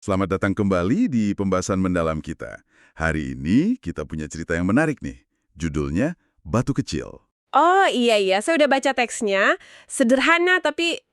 Selamat datang kembali di pembahasan mendalam kita. Hari ini kita punya cerita yang menarik nih. Judulnya Batu Kecil. Oh iya, saya udah baca teksnya. Sederhana tapi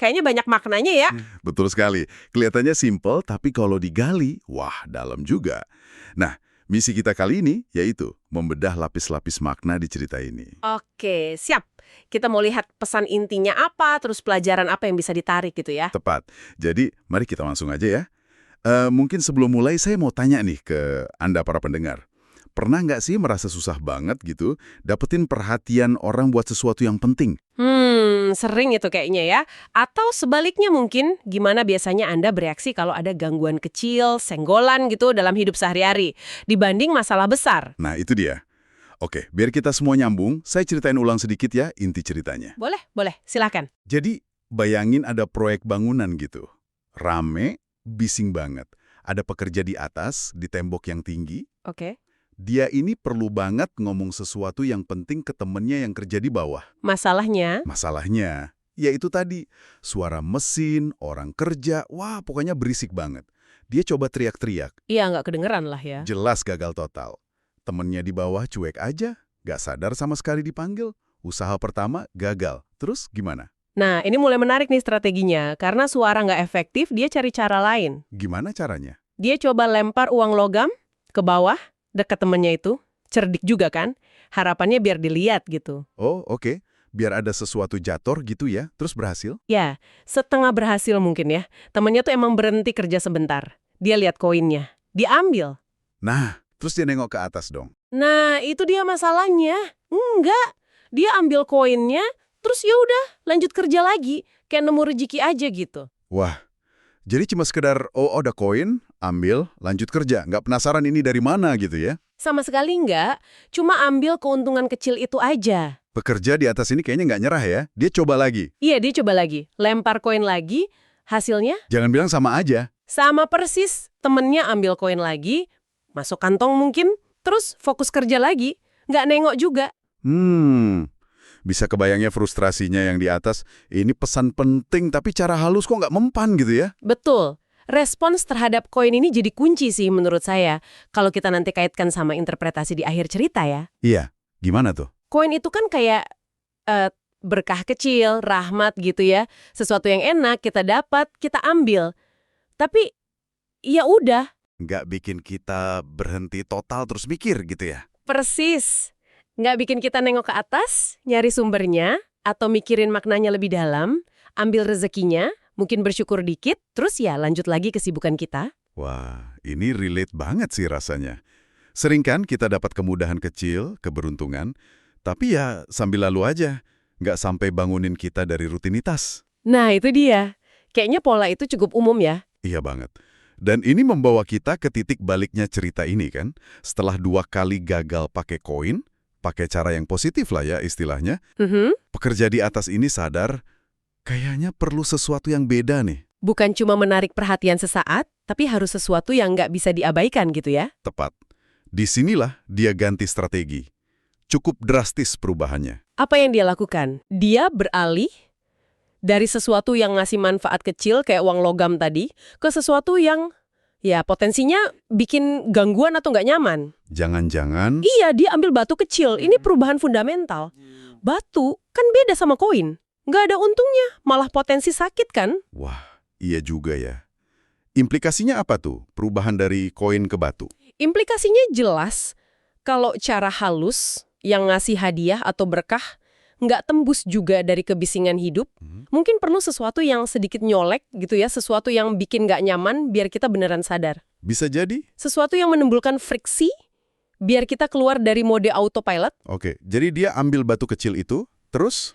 kayaknya banyak maknanya ya. Betul sekali. Kelihatannya simpel, tapi kalau digali, wah dalam juga. Nah, misi kita kali ini yaitu membedah lapis-lapis makna di cerita ini. Oke, siap. Kita mau lihat pesan intinya apa, terus pelajaran apa yang bisa ditarik gitu ya. Tepat. Jadi, mari kita langsung aja ya. Mungkin sebelum mulai saya mau tanya nih ke Anda para pendengar. Pernah nggak sih merasa susah banget gitu dapetin perhatian orang buat sesuatu yang penting? Sering itu kayaknya ya. Atau sebaliknya mungkin, gimana biasanya Anda bereaksi kalau ada gangguan kecil, senggolan gitu dalam hidup sehari-hari, dibanding masalah besar? Nah, itu dia. Oke, biar kita semua nyambung, saya ceritain ulang sedikit ya inti ceritanya. Boleh, silakan. Jadi, bayangin ada proyek bangunan gitu. Rame, bising banget. Ada pekerja di atas, di tembok yang tinggi. Oke. Dia ini perlu banget ngomong sesuatu yang penting ke temennya yang kerja di bawah. Masalahnya, Masalahnya, yaitu tadi, suara mesin, orang kerja, wah pokoknya berisik banget. Dia coba teriak-teriak, iya nggak kedengeran lah ya. jelas gagal total. Temennya di bawah cuek aja, gak sadar sama sekali dipanggil. Usaha pertama gagal. Terus gimana? Nah, ini mulai menarik nih strateginya. Karena suara nggak efektif, dia cari cara lain. Gimana caranya? Dia coba lempar uang logam ke bawah, dekat temennya itu. Cerdik juga kan? Harapannya biar dilihat gitu. Oh, oke. Biar ada sesuatu jatuh gitu ya, terus berhasil? Ya, setengah berhasil mungkin ya. Temennya tuh emang berhenti kerja sebentar. Dia lihat koinnya. Diambil. Nah, terus dia nengok ke atas dong. Nah, itu dia masalahnya. Enggak. Dia ambil koinnya, terus ya udah lanjut kerja lagi. Kayak nemu rezeki aja gitu. Wah, jadi cuma sekedar, oh ada koin, ambil, lanjut kerja. Nggak penasaran ini dari mana gitu ya. Sama sekali enggak. Cuma ambil keuntungan kecil itu aja. Pekerja di atas ini kayaknya nggak nyerah ya. Dia coba lagi. Iya, dia coba lagi. Lempar koin lagi. Hasilnya Jangan bilang sama aja. sama persis. Temennya ambil koin lagi, masuk kantong mungkin, terus fokus kerja lagi. Nggak nengok juga. Bisa kebayangnya frustrasinya yang di atas. Ini pesan penting tapi cara halus kok nggak mempan gitu ya. Betul. Respons terhadap koin ini jadi kunci sih menurut saya. Kalau kita nanti kaitkan sama interpretasi di akhir cerita ya. Iya, gimana tuh? Koin itu kan kayak berkah kecil, rahmat gitu ya. Sesuatu yang enak kita dapat, kita ambil. Tapi ya udah, Nggak bikin kita berhenti total terus mikir gitu ya. persis. Nggak bikin kita nengok ke atas, nyari sumbernya, atau mikirin maknanya lebih dalam, ambil rezekinya, mungkin bersyukur dikit, terus ya lanjut lagi kesibukan kita. Wah, ini relate banget sih rasanya. Sering kan kita dapat kemudahan kecil, keberuntungan, tapi ya sambil lalu aja, nggak sampai bangunin kita dari rutinitas. Nah, itu dia. Kayaknya pola itu cukup umum ya. Iya banget. Dan ini membawa kita ke titik baliknya cerita ini kan. Setelah 2 kali gagal pakai koin, pakai cara yang positif lah ya istilahnya, pekerja di atas ini sadar, kayaknya perlu sesuatu yang beda nih. Bukan cuma menarik perhatian sesaat, tapi harus sesuatu yang nggak bisa diabaikan gitu ya. Tepat. Disinilah dia ganti strategi. Cukup drastis perubahannya. Apa yang dia lakukan? Dia beralih dari sesuatu yang ngasih manfaat kecil kayak uang logam tadi, ke sesuatu yang ya potensinya bikin gangguan atau nggak nyaman. Jangan-jangan, Iya, dia ambil batu kecil. Ini perubahan fundamental. Batu kan beda sama koin. Nggak ada untungnya, malah potensi sakit kan? wah, iya juga ya. Implikasinya apa tuh, perubahan dari koin ke batu? Implikasinya jelas, kalau cara halus yang ngasih hadiah atau berkah nggak tembus juga dari kebisingan hidup, mungkin perlu sesuatu yang sedikit nyolek gitu ya, sesuatu yang bikin nggak nyaman biar kita beneran sadar. Bisa jadi? Sesuatu yang menimbulkan friksi biar kita keluar dari mode autopilot, Oke, jadi dia ambil batu kecil itu, terus?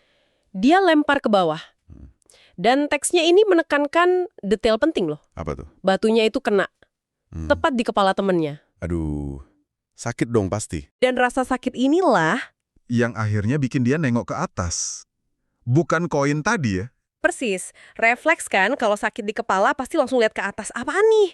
dia lempar ke bawah. Dan teksnya ini menekankan detail penting loh. Apa tuh? Batunya itu kena, tepat di kepala temennya. Aduh, sakit dong pasti. Dan rasa sakit inilah yang akhirnya bikin dia nengok ke atas. Bukan koin tadi ya. persis, refleks kan kalau sakit di kepala pasti langsung lihat ke atas, apaan nih?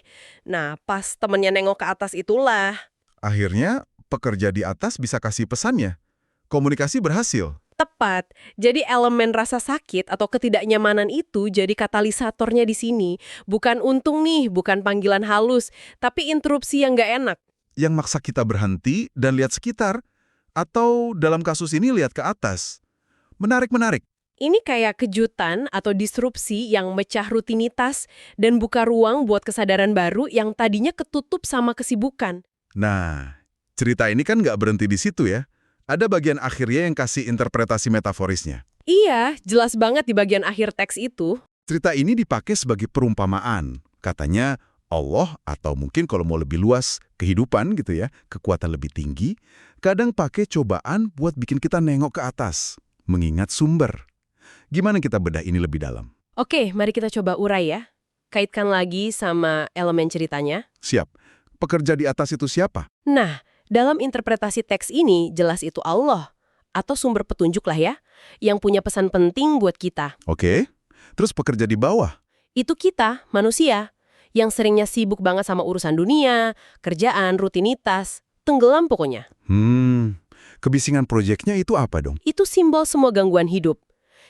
Nah, pas temennya nengok ke atas itulah. Akhirnya pekerja di atas bisa kasih pesannya. Komunikasi berhasil. Tepat. Jadi elemen rasa sakit atau ketidaknyamanan itu jadi katalisatornya di sini. Bukan untung nih, bukan panggilan halus, tapi interupsi yang nggak enak. Yang maksa kita berhenti dan lihat sekitar, atau dalam kasus ini lihat ke atas. Menarik. Ini kayak kejutan atau disrupsi yang mecah rutinitas dan buka ruang buat kesadaran baru yang tadinya ketutup sama kesibukan. Nah, cerita ini kan nggak berhenti di situ ya. Ada bagian akhirnya yang kasih interpretasi metaforisnya. Iya, jelas banget di bagian akhir teks itu. Cerita ini dipakai sebagai perumpamaan. Katanya Allah, atau mungkin kalau mau lebih luas, kehidupan gitu ya, kekuatan lebih tinggi, kadang pakai cobaan buat bikin kita nengok ke atas, mengingat sumber. Gimana kita bedah ini lebih dalam? Oke, mari kita coba urai ya. Kaitkan lagi sama elemen ceritanya. Siap. Pekerja di atas itu siapa? Nah, dalam interpretasi teks ini jelas itu Allah, atau sumber petunjuk lah ya, yang punya pesan penting buat kita. Oke. Terus pekerja di bawah? Itu kita, manusia, yang seringnya sibuk banget sama urusan dunia, kerjaan, rutinitas, tenggelam pokoknya. Kebisingan proyeknya itu apa dong? Itu simbol semua gangguan hidup.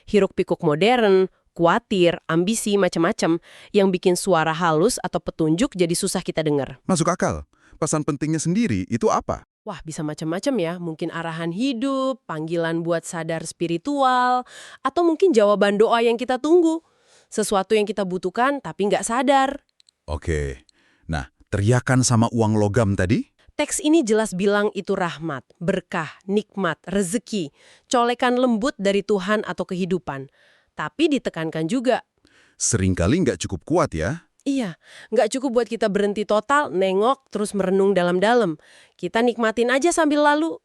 Hiruk-pikuk modern, khawatir, ambisi, macam-macam, yang bikin suara halus atau petunjuk jadi susah kita dengar. Masuk akal. Pesan pentingnya sendiri itu apa? Wah, bisa macam-macam ya. Mungkin arahan hidup, panggilan buat sadar spiritual, atau mungkin jawaban doa yang kita tunggu. Sesuatu yang kita butuhkan tapi nggak sadar. Oke. Nah, teriakan sama uang logam tadi? Teks ini jelas bilang itu rahmat, berkah, nikmat, rezeki, colekan lembut dari Tuhan atau kehidupan. Tapi ditekankan juga. Seringkali nggak cukup kuat ya. Iya, nggak cukup buat kita berhenti total, nengok, terus merenung dalam-dalam. Kita nikmatin aja sambil lalu.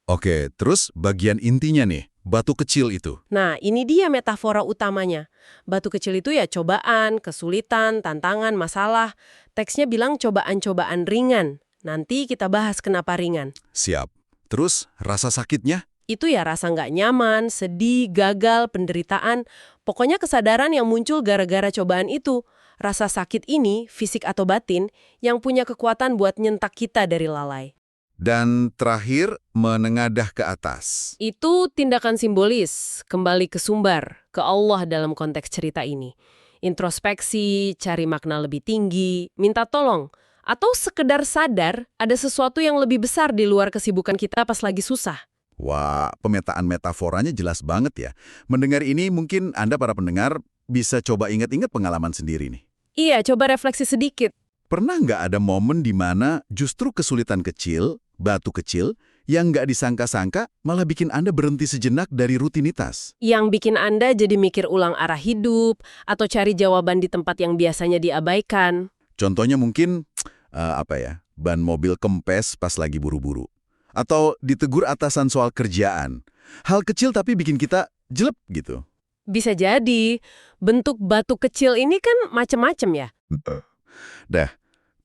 Oke, terus bagian intinya nih, batu kecil itu. Nah, ini dia metafora utamanya. Batu kecil itu ya cobaan, kesulitan, tantangan, masalah. Teksnya bilang cobaan-cobaan ringan. Nanti kita bahas kenapa ringan. Siap. Terus rasa sakitnya? Itu ya rasa nggak nyaman, sedih, gagal, penderitaan. Pokoknya kesadaran yang muncul gara-gara cobaan itu. Rasa sakit ini, fisik atau batin, yang punya kekuatan buat nyentak kita dari lalai. Dan terakhir, menengadah ke atas. Itu tindakan simbolis, kembali ke sumber, ke Allah dalam konteks cerita ini. Introspeksi, cari makna lebih tinggi, minta tolong, atau sekedar sadar ada sesuatu yang lebih besar di luar kesibukan kita pas lagi susah. Wah, pemetaan metaforanya jelas banget ya. Mendengar ini mungkin Anda para pendengar bisa coba ingat-ingat pengalaman sendiri nih. Iya, coba refleksi sedikit. Pernah nggak ada momen di mana justru kesulitan kecil, batu kecil, yang nggak disangka-sangka malah bikin Anda berhenti sejenak dari rutinitas? Yang bikin Anda jadi mikir ulang arah hidup, atau cari jawaban di tempat yang biasanya diabaikan. Contohnya mungkin, ban mobil kempes pas lagi buru-buru. Atau ditegur atasan soal kerjaan. Hal kecil tapi bikin kita jelek gitu. Bisa jadi, bentuk batu kecil ini kan macam-macam ya. Dah,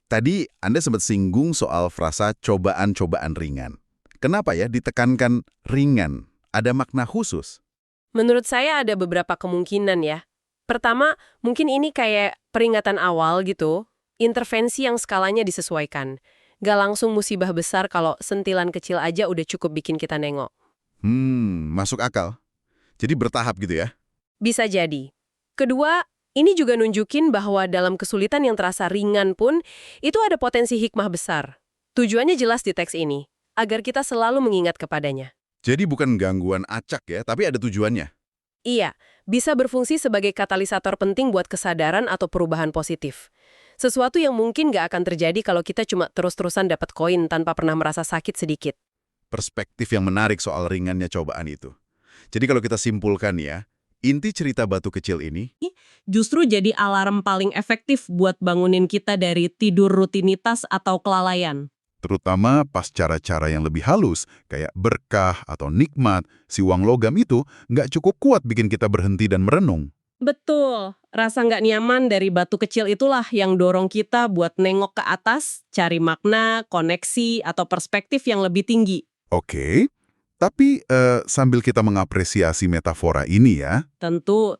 tadi Anda sempat singgung soal frasa cobaan-cobaan ringan. Kenapa ya ditekankan ringan? Ada makna khusus? Menurut saya ada beberapa kemungkinan ya. Pertama, mungkin ini kayak peringatan awal gitu, intervensi yang skalanya disesuaikan. Gak langsung musibah besar kalau sentilan kecil aja udah cukup bikin kita nengok. Masuk akal. Jadi bertahap gitu ya? Bisa jadi. Kedua, ini juga nunjukin bahwa dalam kesulitan yang terasa ringan pun, itu ada potensi hikmah besar. Tujuannya jelas di teks ini, agar kita selalu mengingat kepadanya. Jadi bukan gangguan acak ya, tapi ada tujuannya. Iya, bisa berfungsi sebagai katalisator penting buat kesadaran atau perubahan positif. Sesuatu yang mungkin nggak akan terjadi kalau kita cuma terus-terusan dapat koin tanpa pernah merasa sakit sedikit. Perspektif yang menarik soal ringannya cobaan itu. Jadi kalau kita simpulkan ya, inti cerita batu kecil ini Justru jadi alarm paling efektif buat bangunin kita dari tidur rutinitas atau kelalaian. terutama pas cara-cara yang lebih halus, kayak berkah atau nikmat, si uang logam itu nggak cukup kuat bikin kita berhenti dan merenung. Betul, rasa nggak nyaman dari batu kecil itulah yang dorong kita buat nengok ke atas, cari makna, koneksi, atau perspektif yang lebih tinggi. Oke, tapi sambil kita mengapresiasi metafora ini ya, Tentu,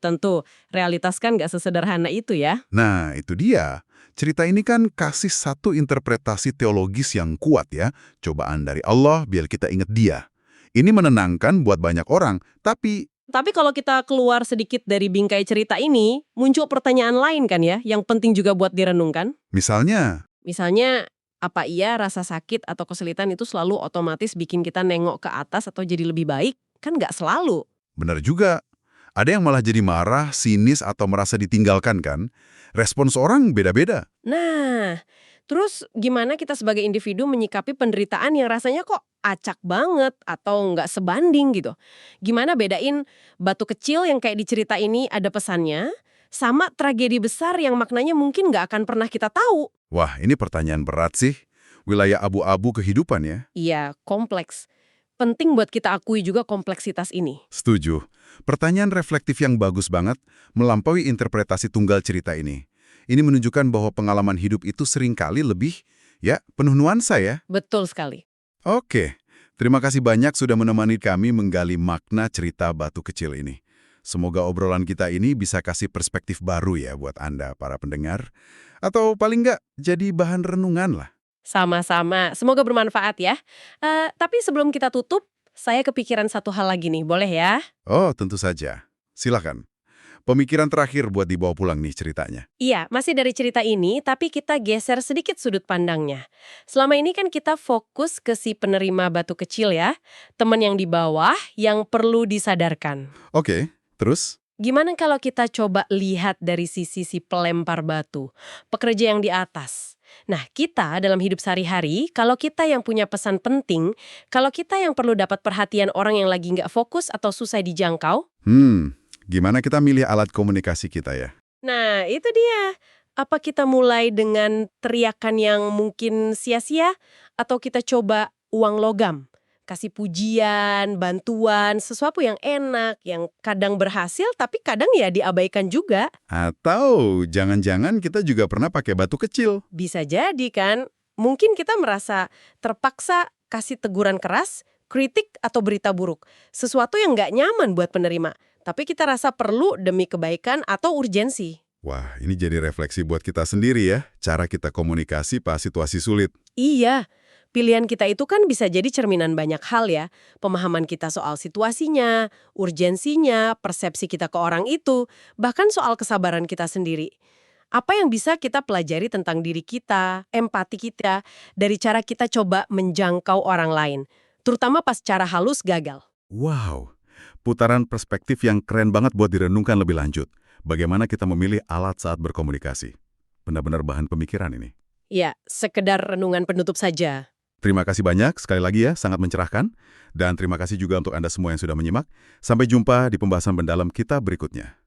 realitas kan nggak sesederhana itu ya. nah itu dia. Cerita ini kan kasih satu interpretasi teologis yang kuat ya, cobaan dari Allah biar kita ingat Dia. Ini menenangkan buat banyak orang, tapi Tapi kalau kita keluar sedikit dari bingkai cerita ini, muncul pertanyaan lain kan ya, yang penting juga buat direnungkan. misalnya, Misalnya, apa iya rasa sakit atau kesulitan itu selalu otomatis bikin kita nengok ke atas atau jadi lebih baik? Kan nggak selalu. benar juga. Ada yang malah jadi marah, sinis, atau merasa ditinggalkan kan? Respons orang beda-beda. Nah, terus gimana kita sebagai individu menyikapi penderitaan yang rasanya kok acak banget atau nggak sebanding gitu? Gimana bedain batu kecil yang kayak di cerita ini ada pesannya, sama tragedi besar yang maknanya mungkin nggak akan pernah kita tahu? Wah, ini pertanyaan berat sih. Wilayah abu-abu kehidupan ya. Iya, kompleks. Penting buat kita akui juga kompleksitas ini. Setuju. Pertanyaan reflektif yang bagus banget melampaui interpretasi tunggal cerita ini. Ini menunjukkan bahwa pengalaman hidup itu seringkali lebih, penuh nuansa ya. Betul sekali. Oke, terima kasih banyak sudah menemani kami menggali makna cerita batu kecil ini. Semoga obrolan kita ini bisa kasih perspektif baru ya buat Anda, para pendengar. Atau paling nggak jadi bahan renungan lah. Sama-sama. Semoga bermanfaat ya. Tapi sebelum kita tutup, saya kepikiran satu hal lagi nih. Boleh ya? Oh, tentu saja. Silakan. Pemikiran terakhir buat dibawa pulang nih ceritanya. Iya, masih dari cerita ini, tapi kita geser sedikit sudut pandangnya. Selama ini kan kita fokus ke si penerima batu kecil ya. Teman yang di bawah yang perlu disadarkan. Oke, terus? Gimana kalau kita coba lihat dari sisi si pelempar batu, pekerja yang di atas? Nah, kita dalam hidup sehari-hari, kalau kita yang punya pesan penting, kalau kita yang perlu dapat perhatian orang yang lagi nggak fokus atau susah dijangkau, Gimana kita milih alat komunikasi kita ya? nah itu dia. Apa kita mulai dengan teriakan yang mungkin sia-sia, atau kita coba uang logam? Kasih pujian, bantuan, sesuatu yang enak, yang kadang berhasil, tapi kadang ya diabaikan juga. Atau jangan-jangan kita juga pernah pakai batu kecil? Bisa jadi kan, mungkin kita merasa terpaksa kasih teguran keras, kritik atau berita buruk. Sesuatu yang nggak nyaman buat penerima, tapi kita rasa perlu demi kebaikan atau urgensi. Wah, ini jadi refleksi buat kita sendiri ya, cara kita komunikasi pas situasi sulit. Iya, pilihan kita itu kan bisa jadi cerminan banyak hal ya. Pemahaman kita soal situasinya, urgensinya, persepsi kita ke orang itu, bahkan soal kesabaran kita sendiri. Apa yang bisa kita pelajari tentang diri kita, empati kita, dari cara kita coba menjangkau orang lain, terutama pas cara halus gagal. Wow, putaran perspektif yang keren banget buat direnungkan lebih lanjut. Bagaimana kita memilih alat saat berkomunikasi. Benar-benar bahan pemikiran ini. Ya, sekedar renungan penutup saja. Terima kasih banyak, sekali lagi ya, sangat mencerahkan. Dan terima kasih juga untuk Anda semua yang sudah menyimak. Sampai jumpa di pembahasan mendalam kita berikutnya.